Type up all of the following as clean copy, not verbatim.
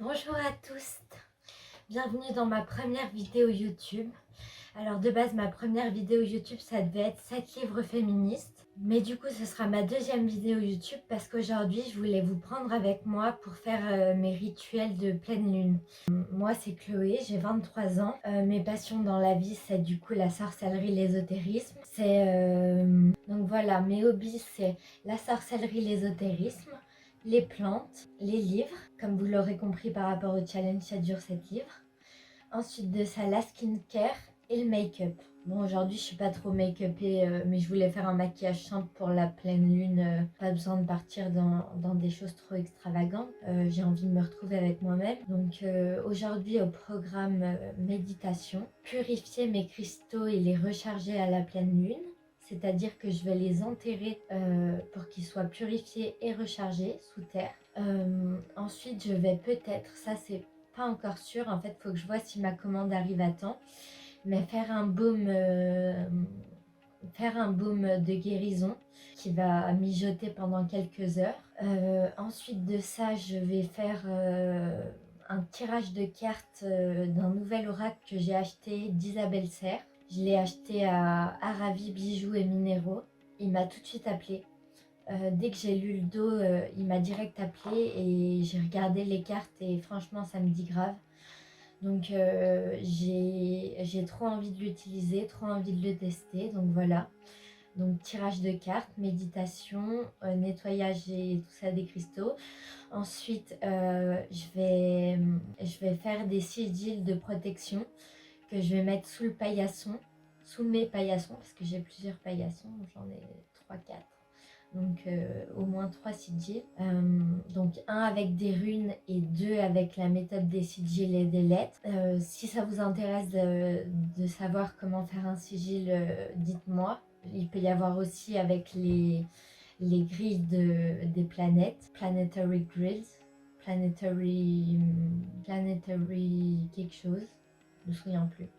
Bonjour à tous, bienvenue dans ma première vidéo YouTube. Alors de base ma première vidéo YouTube ça devait être 7 livres féministes. Mais du coup ce sera ma deuxième vidéo YouTube parce qu'aujourd'hui je voulais vous prendre avec moi pour faire mes rituels de pleine lune. Moi c'est Chloé, j'ai 23 ans. Mes passions dans la vie c'est du coup la sorcellerie, l'ésotérisme. Donc voilà, mes hobbies c'est la sorcellerie, l'ésotérisme, les plantes, les livres, comme vous l'aurez compris par rapport au challenge 7 jours 7 livres. Ensuite de ça, la skincare et le make-up. Bon, aujourd'hui, je suis pas trop make-upée, mais je voulais faire un maquillage simple pour la pleine lune. Pas besoin de partir dans des choses trop extravagantes. J'ai envie de me retrouver avec moi-même. Donc aujourd'hui, au programme méditation, purifier mes cristaux et les recharger à la pleine lune. C'est-à-dire que je vais les enterrer pour qu'ils soient purifiés et rechargés sous terre. Ensuite, je vais peut-être, ça c'est pas encore sûr, en fait, il faut que je vois si ma commande arrive à temps, mais faire un baume de guérison qui va mijoter pendant quelques heures. Ensuite de ça, je vais faire un tirage de cartes d'un nouvel oracle que j'ai acheté d'Isabelle Serre. Je l'ai acheté à Aravi Bijoux et Minéraux. Il m'a tout de suite appelé. Dès que j'ai lu le dos, il m'a direct appelé et j'ai regardé les cartes et franchement ça me dit grave. Donc j'ai trop envie de l'utiliser, trop envie de le tester, donc voilà. Donc tirage de cartes, méditation, nettoyage et tout ça des cristaux. Ensuite je vais faire des sigils de protection que je vais mettre sous le paillasson, sous mes paillassons, parce que j'ai plusieurs paillassons, j'en ai 3-4. Donc au moins 3 sigils. Donc un avec des runes et 2 avec la méthode des sigils et des lettres. Si ça vous intéresse de savoir comment faire un sigil, dites-moi. Il peut y avoir aussi avec les grilles des planètes, planetary grills, planetary quelque chose, je ne me souviens plus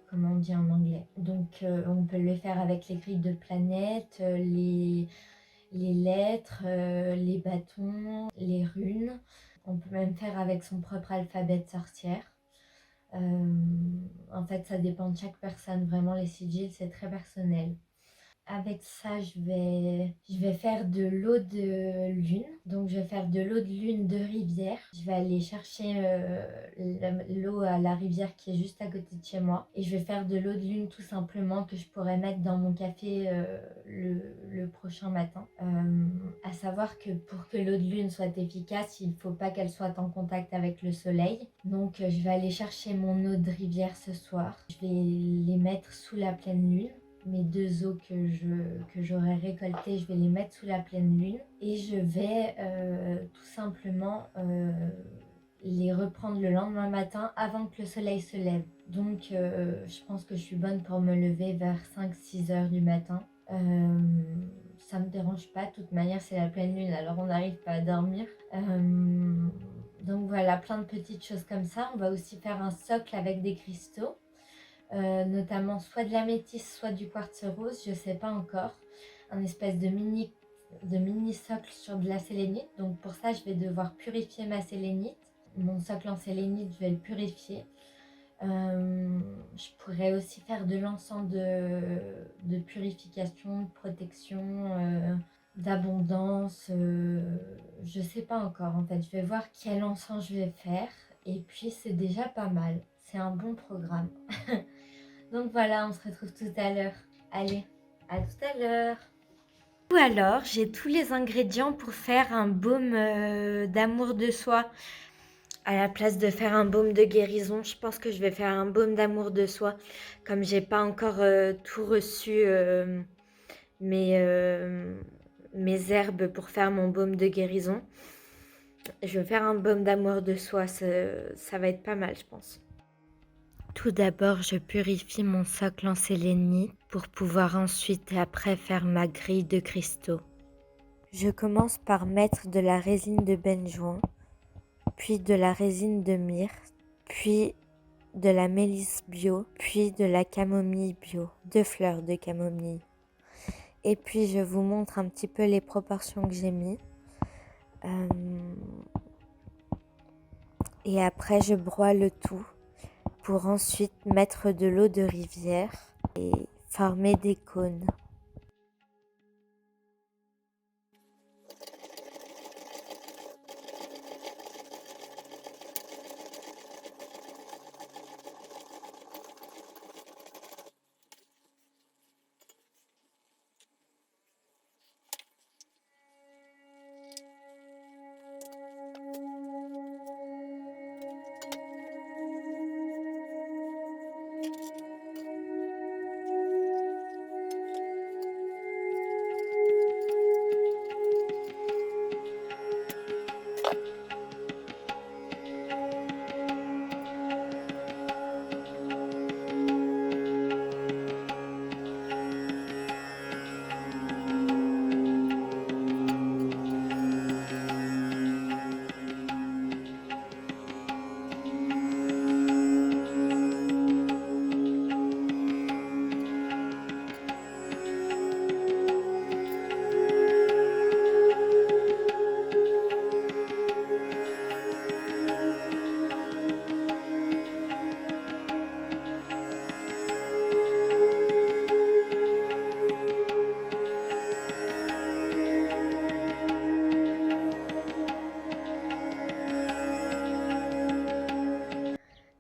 comment on dit en anglais. Donc on peut le faire avec les grilles de planètes, les lettres, les bâtons, les runes. On peut même faire avec son propre alphabet de sorcière. En fait, ça dépend de chaque personne. Vraiment, les sigils, c'est très personnel. Avec ça, je vais faire de l'eau de lune. Donc, je vais faire de l'eau de lune de rivière. Je vais aller chercher l'eau à la rivière qui est juste à côté de chez moi. Et je vais faire de l'eau de lune tout simplement que je pourrais mettre dans mon café le prochain matin. À savoir que pour que l'eau de lune soit efficace, il ne faut pas qu'elle soit en contact avec le soleil. Donc, je vais aller chercher mon eau de rivière ce soir. Je vais les mettre sous la pleine lune. Mes 2 eaux que j'aurai récoltées, je vais les mettre sous la pleine lune et je vais tout simplement les reprendre le lendemain matin avant que le soleil se lève. Donc je pense que je suis bonne pour me lever vers 5-6 heures du matin. Ça me dérange pas, de toute manière c'est la pleine lune alors on n'arrive pas à dormir. Donc voilà, plein de petites choses comme ça. On va aussi faire un socle avec des cristaux. Notamment soit de l'améthyste, soit du quartz rose, je sais pas encore. Un espèce de mini socle sur de la sélénite. Donc pour ça, je vais devoir purifier ma sélénite. Mon socle en sélénite, je vais le purifier. Je pourrais aussi faire de l'encens de purification, de protection, d'abondance. Je sais pas encore en fait. Je vais voir quel encens je vais faire. Et puis c'est déjà pas mal. C'est un bon programme. Donc voilà, on se retrouve tout à l'heure. Allez, à tout à l'heure. Ou alors, j'ai tous les ingrédients pour faire un baume d'amour de soi. À la place de faire un baume de guérison, je pense que je vais faire un baume d'amour de soi. Comme j'ai pas encore tout reçu mes herbes pour faire mon baume de guérison, je vais faire un baume d'amour de soi. Ça va être pas mal, je pense. Tout d'abord, je purifie mon socle en sélénite pour pouvoir ensuite et après faire ma grille de cristaux. Je commence par mettre de la résine de benjoin, puis de la résine de myrte, puis de la mélisse bio, puis de la camomille bio, 2 fleurs de camomille. Et puis je vous montre un petit peu les proportions que j'ai mis. Et après, je broie le tout pour ensuite mettre de l'eau de rivière et former des cônes.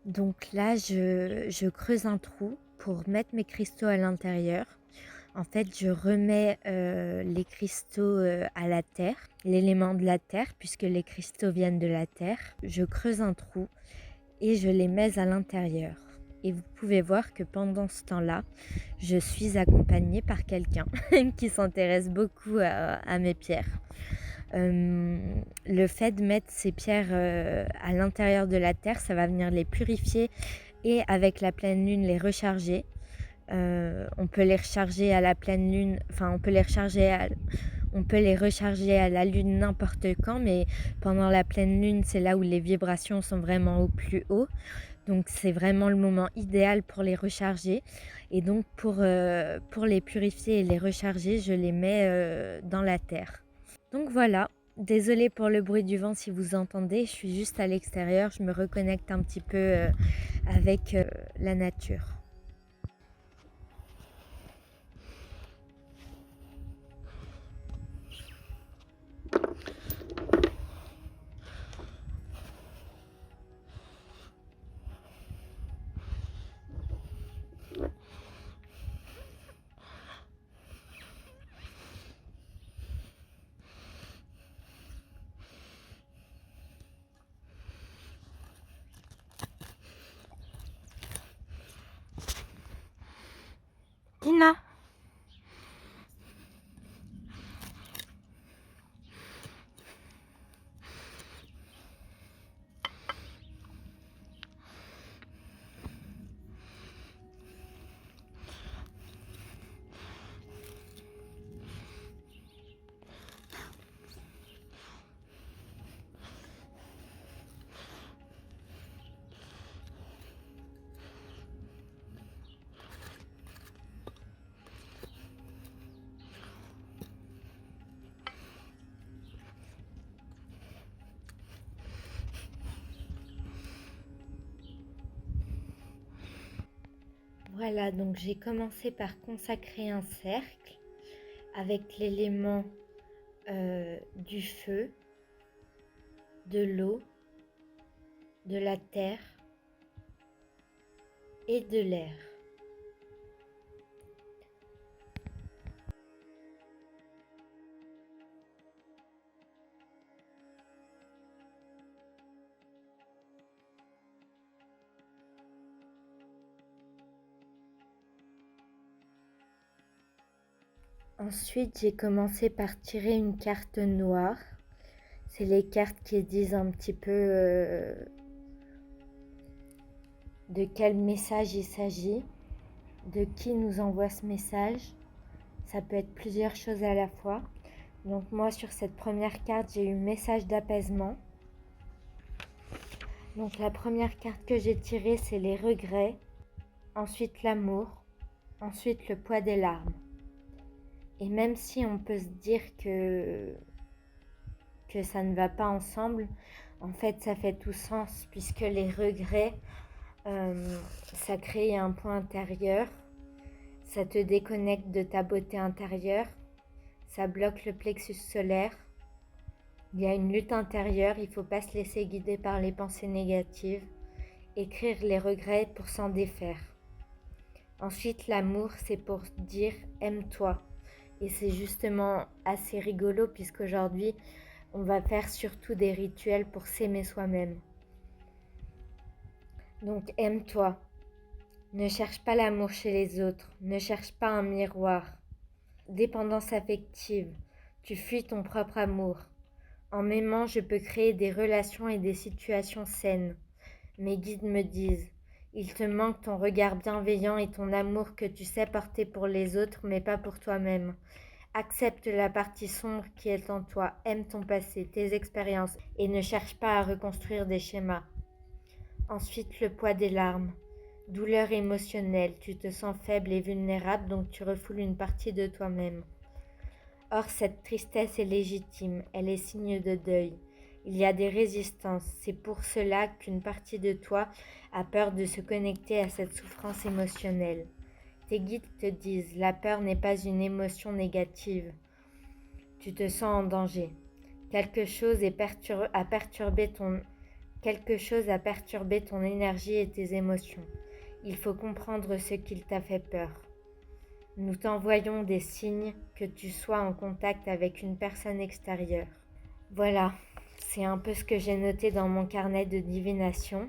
Donc là, je creuse un trou pour mettre mes cristaux à l'intérieur. En fait, je remets les cristaux à la terre, l'élément de la terre, puisque les cristaux viennent de la terre. Je creuse un trou et je les mets à l'intérieur. Et vous pouvez voir que pendant ce temps-là, je suis accompagnée par quelqu'un qui s'intéresse beaucoup à mes pierres. Le fait de mettre ces pierres à l'intérieur de la terre, ça va venir les purifier et avec la pleine lune les recharger. On peut les recharger à la pleine lune, enfin on peut les recharger à la lune n'importe quand, mais pendant la pleine lune, c'est là où les vibrations sont vraiment au plus haut. Donc c'est vraiment le moment idéal pour les recharger. Et donc pour les purifier et les recharger, je les mets dans la terre. Donc voilà, désolée pour le bruit du vent si vous entendez, je suis juste à l'extérieur, je me reconnecte un petit peu avec la nature. Tina. Voilà, donc j'ai commencé par consacrer un cercle avec l'élément du feu, de l'eau, de la terre et de l'air. Ensuite, j'ai commencé par tirer une carte noire. C'est les cartes qui disent un petit peu de quel message il s'agit, de qui nous envoie ce message. Ça peut être plusieurs choses à la fois. Donc moi, sur cette première carte, j'ai eu message d'apaisement. Donc la première carte que j'ai tirée, c'est les regrets. Ensuite l'amour. Ensuite le poids des larmes. Et même si on peut se dire que ça ne va pas ensemble, En fait, ça fait tout sens puisque les regrets, ça crée un point intérieur, ça te déconnecte de ta beauté intérieure, ça bloque le plexus solaire. Il y a une lutte intérieure, il ne faut pas se laisser guider par les pensées négatives. Écrire les regrets pour s'en défaire. Ensuite, l'amour, c'est pour dire aime-toi. Et c'est justement assez rigolo puisqu'aujourd'hui, on va faire surtout des rituels pour s'aimer soi-même. Donc aime-toi. Ne cherche pas l'amour chez les autres. Ne cherche pas un miroir. Dépendance affective. Tu fuis ton propre amour. En m'aimant, je peux créer des relations et des situations saines. Mes guides me disent, il te manque ton regard bienveillant et ton amour que tu sais porter pour les autres mais pas pour toi-même. Accepte la partie sombre qui est en toi, aime ton passé, tes expériences et ne cherche pas à reconstruire des schémas. Ensuite, le poids des larmes. Douleur émotionnelle, tu te sens faible et vulnérable donc tu refoules une partie de toi-même. Or, cette tristesse est légitime, elle est signe de deuil. Il y a des résistances, c'est pour cela qu'une partie de toi a peur de se connecter à cette souffrance émotionnelle. Tes guides te disent, la peur n'est pas une émotion négative. Tu te sens en danger. Quelque chose a perturbé ton énergie et tes émotions. Il faut comprendre ce qu'il t'a fait peur. Nous t'envoyons des signes que tu sois en contact avec une personne extérieure. Voilà, c'est un peu ce que j'ai noté dans mon carnet de divination.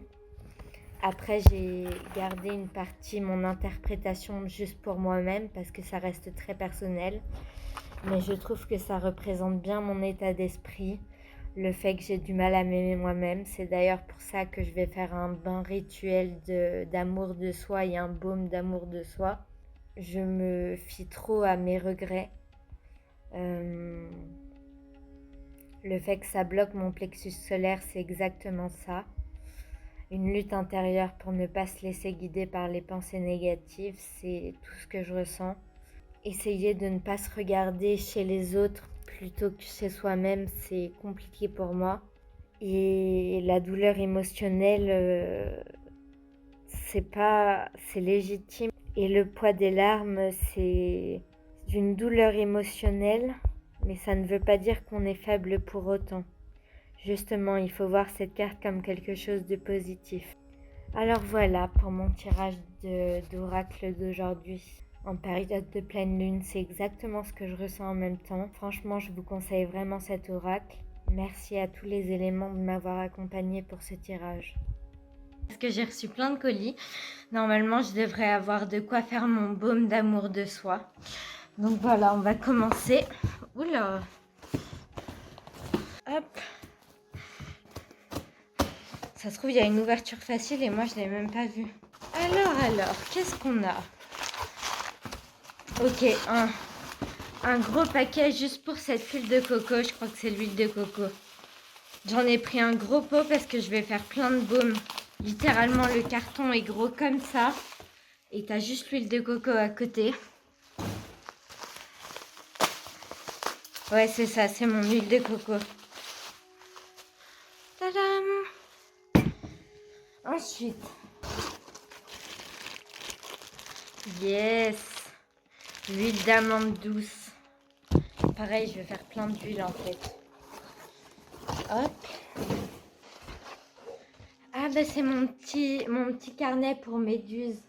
Après, j'ai gardé une partie, mon interprétation juste pour moi-même parce que ça reste très personnel. Mais je trouve que ça représente bien mon état d'esprit, le fait que j'ai du mal à m'aimer moi-même. C'est d'ailleurs pour ça que je vais faire un bain rituel d'amour de soi et un baume d'amour de soi. Je me fie trop à mes regrets. Le fait que ça bloque mon plexus solaire, c'est exactement ça. Une lutte intérieure pour ne pas se laisser guider par les pensées négatives, c'est tout ce que je ressens. Essayer de ne pas se regarder chez les autres plutôt que chez soi-même, c'est compliqué pour moi. Et la douleur émotionnelle, c'est légitime. Et le poids des larmes, c'est une douleur émotionnelle, mais ça ne veut pas dire qu'on est faible pour autant. Justement, il faut voir cette carte comme quelque chose de positif. Alors voilà pour mon tirage d'oracle d'aujourd'hui. En période de pleine lune, c'est exactement ce que je ressens en même temps. Franchement, je vous conseille vraiment cet oracle. Merci à tous les éléments de m'avoir accompagné pour ce tirage. Parce que j'ai reçu plein de colis. Normalement, je devrais avoir de quoi faire mon baume d'amour de soi. Donc voilà, on va commencer. Oula! Hop! Ça se trouve, il y a une ouverture facile et moi, je ne l'ai même pas vue. Alors, qu'est-ce qu'on a? Ok, un gros paquet juste pour cette huile de coco. Je crois que c'est l'huile de coco. J'en ai pris un gros pot parce que je vais faire plein de baumes. Littéralement, le carton est gros comme ça. Et t'as juste l'huile de coco à côté. Ouais, c'est ça, c'est mon huile de coco. Tadam! Ensuite. Yes! L'huile d'amande douce. Pareil, je vais faire plein d'huile en fait. Hop! Ah bah c'est mon petit carnet pour méduse.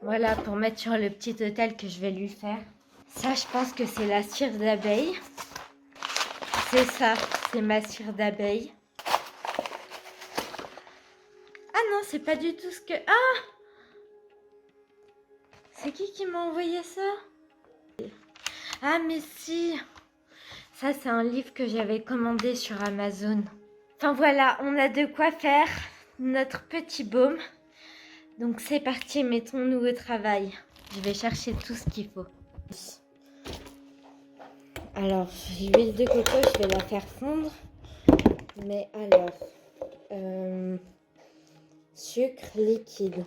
Voilà, pour mettre sur le petit hôtel que je vais lui faire. Ça, je pense que c'est la cire d'abeille. C'est ça, c'est ma cire d'abeille. Ah non, c'est pas du tout ce que... Ah! C'est qui m'a envoyé ça? Ah mais si! Ça, c'est un livre que j'avais commandé sur Amazon. Enfin voilà, on a de quoi faire notre petit baume. Donc c'est parti, mettons-nous au travail. Je vais chercher tout ce qu'il faut. Alors, l'huile de coco, je vais la faire fondre. Mais alors, sucre liquide.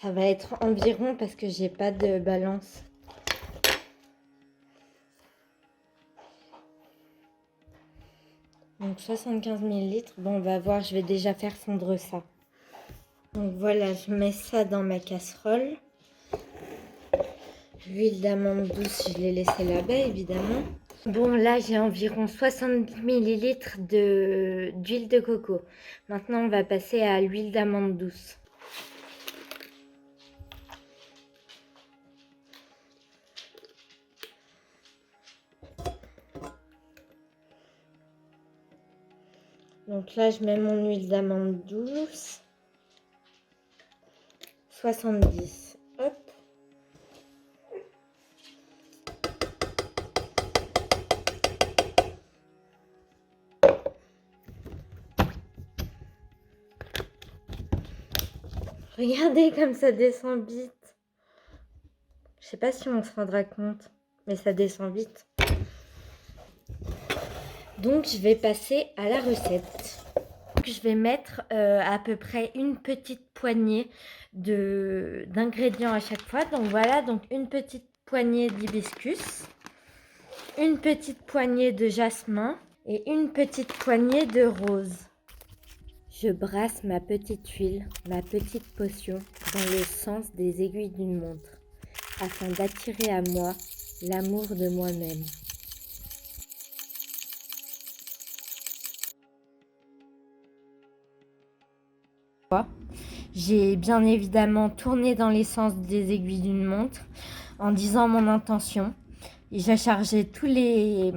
Ça va être environ parce que j'ai pas de balance. Donc 75 millilitres. Bon, on va voir, je vais déjà faire fondre ça. Donc voilà, je mets ça dans ma casserole. L'huile d'amande douce, je l'ai laissée là-bas, évidemment. Bon, là, j'ai environ 60 millilitres d'huile de coco. Maintenant, on va passer à l'huile d'amande douce. Donc là, je mets mon huile d'amande douce. 70. Hop. Regardez comme ça descend vite. Je sais pas si on se rendra compte, mais ça descend vite. Donc, je vais passer à la recette. Je vais mettre à peu près une petite poignée d'ingrédients à chaque fois. Donc voilà, donc une petite poignée d'hibiscus, une petite poignée de jasmin et une petite poignée de rose. Je brasse ma petite huile, ma petite potion dans le sens des aiguilles d'une montre, afin d'attirer à moi l'amour de moi-même. J'ai bien évidemment tourné dans les sens des aiguilles d'une montre en disant mon intention. J'ai chargé tous les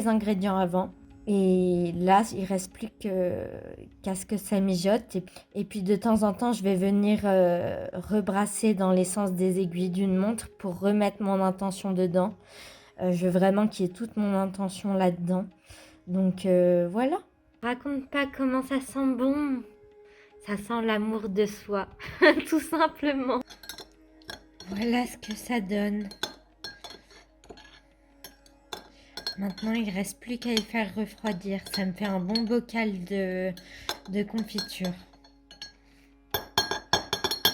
ingrédients avant. Et là, il ne reste plus qu'à ce que ça mijote. Et puis de temps en temps, je vais venir rebrasser dans les sens des aiguilles d'une montre pour remettre mon intention dedans. Je veux vraiment qu'il y ait toute mon intention là-dedans. Donc voilà. Raconte pas comment ça sent bon. Ça sent l'amour de soi, tout simplement. Voilà ce que ça donne. Maintenant, il ne reste plus qu'à y faire refroidir. Ça me fait un bon bocal de confiture.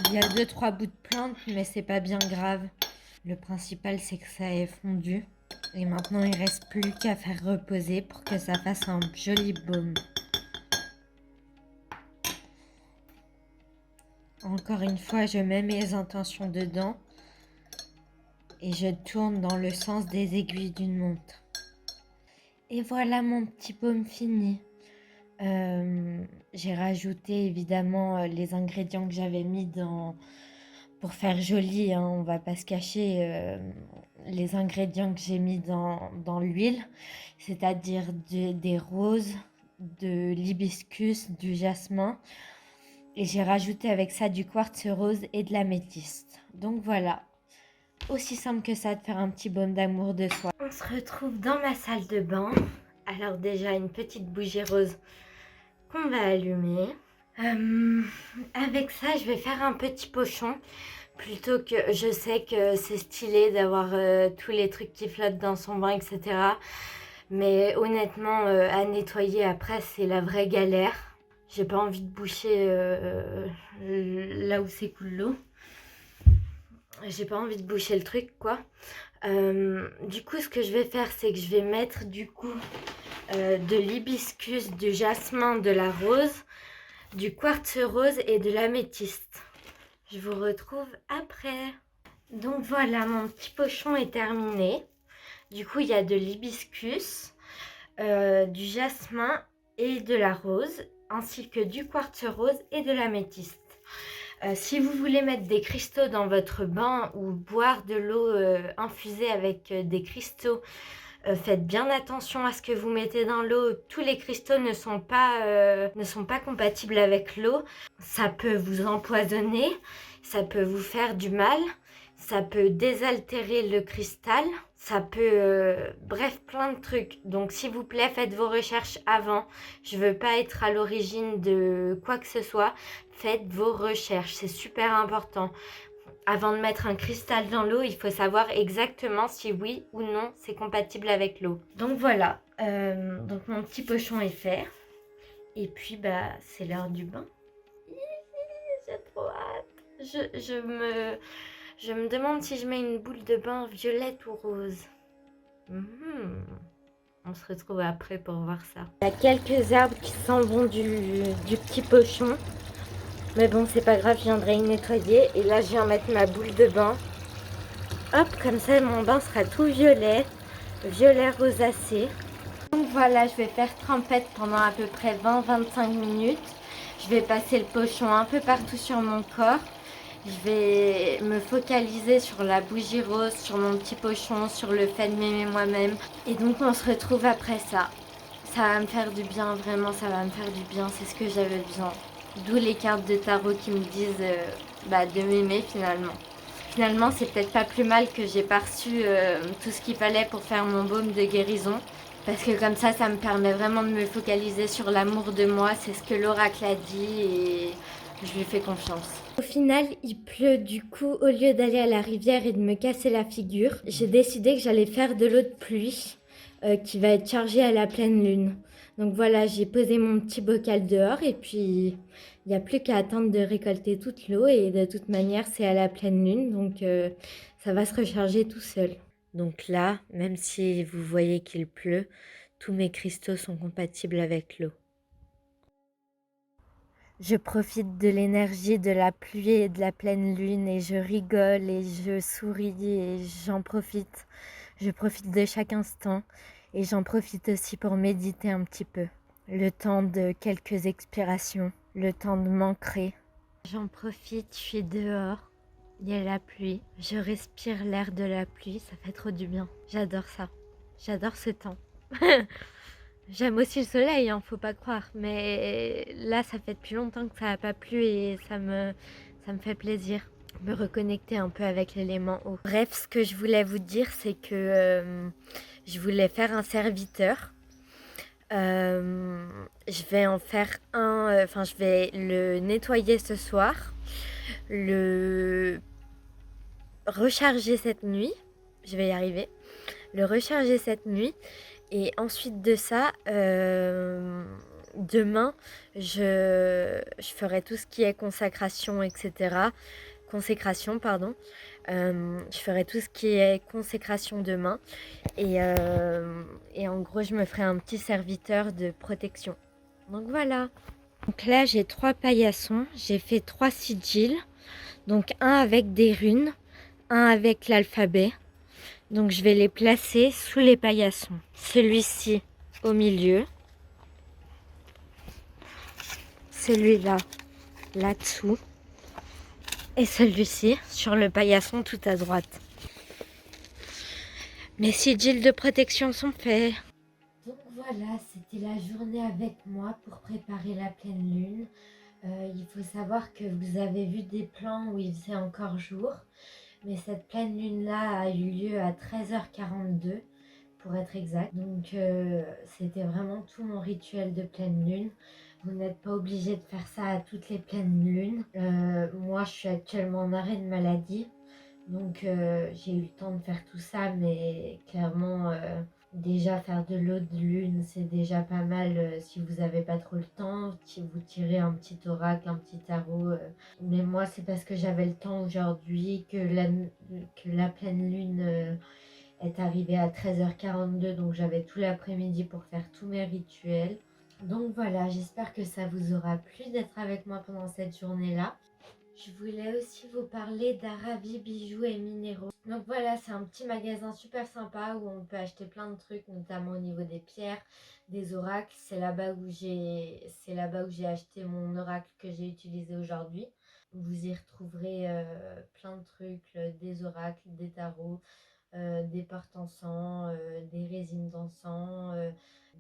Il y a 2-3 bouts de plante, mais c'est pas bien grave. Le principal, c'est que ça ait fondu. Et maintenant, il ne reste plus qu'à faire reposer pour que ça fasse un joli baume. Encore une fois, je mets mes intentions dedans et je tourne dans le sens des aiguilles d'une montre. Et voilà mon petit baume fini. J'ai rajouté évidemment les ingrédients que j'avais mis pour faire joli, hein, on va pas se cacher, les ingrédients que j'ai mis dans l'huile, c'est-à-dire des roses, de l'hibiscus, du jasmin. Et j'ai rajouté avec ça du quartz rose et de l'améthyste. Donc voilà, aussi simple que ça de faire un petit baume d'amour de soi. On se retrouve dans ma salle de bain. Alors déjà une petite bougie rose qu'on va allumer. Avec ça, je vais faire un petit pochon. Plutôt que, je sais que c'est stylé d'avoir tous les trucs qui flottent dans son bain, etc. Mais honnêtement, à nettoyer après, c'est la vraie galère. J'ai pas envie de boucher là où s'écoule l'eau. J'ai pas envie de boucher le truc, quoi. Du coup, ce que je vais faire, c'est que je vais mettre du coup de l'hibiscus, du jasmin, de la rose, du quartz rose et de l'améthyste. Je vous retrouve après. Donc voilà, mon petit pochon est terminé. Du coup, il y a de l'hibiscus, du jasmin et de la rose, ainsi que du quartz rose et de l'améthyste. Si vous voulez mettre des cristaux dans votre bain ou boire de l'eau infusée avec des cristaux, faites bien attention à ce que vous mettez dans l'eau. Tous les cristaux ne sont pas compatibles avec l'eau. Ça peut vous empoisonner, ça peut vous faire du mal, ça peut désaltérer le cristal, ça peut... bref, plein de trucs. Donc s'il vous plaît, faites vos recherches avant. Je veux pas être à l'origine de quoi que ce soit. Faites vos recherches, c'est super important. Avant de mettre un cristal dans l'eau, il faut savoir exactement si oui ou non c'est compatible avec l'eau. Donc voilà, donc mon petit pochon est fait. Et puis bah c'est l'heure du bain. J'ai trop hâte. Je me demande si je mets une boule de bain violette ou rose. Mhm. On se retrouve après pour voir ça. Il y a quelques arbres qui s'en vont du petit pochon. Mais bon, c'est pas grave, je viendrai y nettoyer. Et là, je viens mettre ma boule de bain. Hop, comme ça, mon bain sera tout violet. Violet rosacé. Donc voilà, je vais faire trempette pendant à peu près 20-25 minutes. Je vais passer le pochon un peu partout sur mon corps. Je vais me focaliser sur la bougie rose, sur mon petit pochon, sur le fait de m'aimer moi-même. Et donc on se retrouve après ça. Ça va me faire du bien, vraiment, ça va me faire du bien. C'est ce que j'avais besoin. D'où les cartes de tarot qui me disent de m'aimer finalement. Finalement, c'est peut-être pas plus mal que j'ai pas reçu tout ce qu'il fallait pour faire mon baume de guérison. Parce que comme ça me permet vraiment de me focaliser sur l'amour de moi. C'est ce que l'oracle a dit et je lui fais confiance. Au final, il pleut. Du coup, au lieu d'aller à la rivière et de me casser la figure, j'ai décidé que j'allais faire de l'eau de pluie qui va être chargée à la pleine lune. Donc voilà, j'ai posé mon petit bocal dehors et puis il n'y a plus qu'à attendre de récolter toute l'eau et de toute manière, c'est à la pleine lune, donc ça va se recharger tout seul. Donc là, même si vous voyez qu'il pleut, tous mes cristaux sont compatibles avec l'eau. Je profite de l'énergie de la pluie et de la pleine lune et je rigole et je souris et j'en profite. Je profite de chaque instant et j'en profite aussi pour méditer un petit peu. Le temps de quelques expirations, le temps de m'ancrer. J'en profite, je suis dehors, il y a la pluie, je respire l'air de la pluie, ça fait trop du bien. J'adore ça, j'adore ce temps. J'aime aussi le soleil, hein, faut pas croire, mais là ça fait depuis longtemps que ça n'a pas plu et ça me fait plaisir. Me reconnecter un peu avec l'élément eau. Bref, ce que je voulais vous dire, c'est que je voulais faire un serviteur. Je vais en faire un, je vais le nettoyer ce soir, le recharger cette nuit, je vais y arriver, le recharger cette nuit et ensuite de ça, demain, je ferai tout ce qui est consacration, etc. Consécration, pardon. Je ferai tout ce qui est consécration demain et en gros, je me ferai un petit serviteur de protection. Donc voilà. Donc là, j'ai 3 paillassons. J'ai fait 3 sigils. Donc un avec des runes, un avec l'alphabet. Donc je vais les placer sous les paillassons. Celui-ci au milieu. Celui-là, là-dessous. Et celui-ci sur le paillasson tout à droite. Mes sigils de protection sont faits. Donc voilà, c'était la journée avec moi pour préparer la pleine lune. Il faut savoir que vous avez vu des plans où il faisait encore jour. Mais cette pleine lune-là a eu lieu à 13h42 pour être exact. Donc c'était vraiment tout mon rituel de pleine lune. Vous n'êtes pas obligé de faire ça à toutes les pleines lunes. Moi, je suis actuellement en arrêt de maladie. Donc j'ai eu le temps de faire tout ça, mais clairement, déjà faire de l'eau de lune, c'est déjà pas mal si vous n'avez pas trop le temps. Si vous tirez un petit oracle, un petit tarot. Mais moi, c'est parce que j'avais le temps aujourd'hui que la pleine lune est arrivée à 13h42. Donc j'avais tout l'après-midi pour faire tous mes rituels. Donc voilà, j'espère que ça vous aura plu d'être avec moi pendant cette journée-là. Je voulais aussi vous parler d'Arabie Bijoux et Minéraux. Donc voilà, c'est un petit magasin super sympa où on peut acheter plein de trucs, notamment au niveau des pierres, des oracles. C'est là-bas où j'ai acheté mon oracle que j'ai utilisé aujourd'hui. Vous y retrouverez plein de trucs, des oracles, des tarots, des porte-encens, des résines d'encens,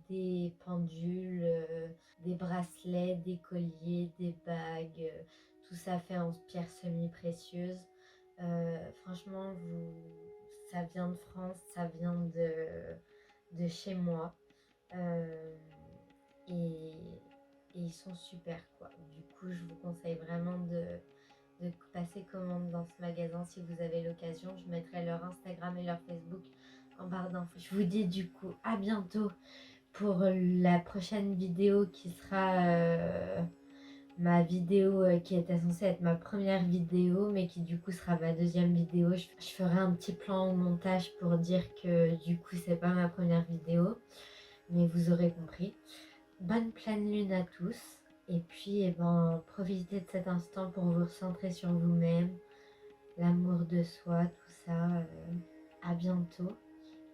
des pendules, des bracelets, des colliers, des bagues, tout ça fait en pierres semi-précieuses. Franchement, ça vient de France, ça vient de chez moi. Et ils sont super quoi. Du coup, je vous conseille vraiment de passer commande dans ce magasin si vous avez l'occasion. Je mettrai leur Instagram et leur Facebook en barre d'infos. Je vous dis du coup à bientôt pour la prochaine vidéo qui sera ma vidéo qui était censée être ma première vidéo, mais qui du coup sera ma deuxième vidéo. Je ferai un petit plan au montage pour dire que du coup c'est pas ma première vidéo, mais vous aurez compris. Bonne pleine lune à tous, et puis profitez de cet instant pour vous recentrer sur vous-même, l'amour de soi, tout ça. À bientôt.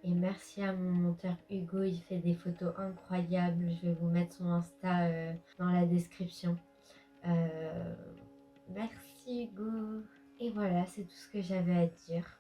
Et merci à mon monteur Hugo, il fait des photos incroyables. Je vais vous mettre son Insta dans la description. Merci Hugo. Et voilà, c'est tout ce que j'avais à dire.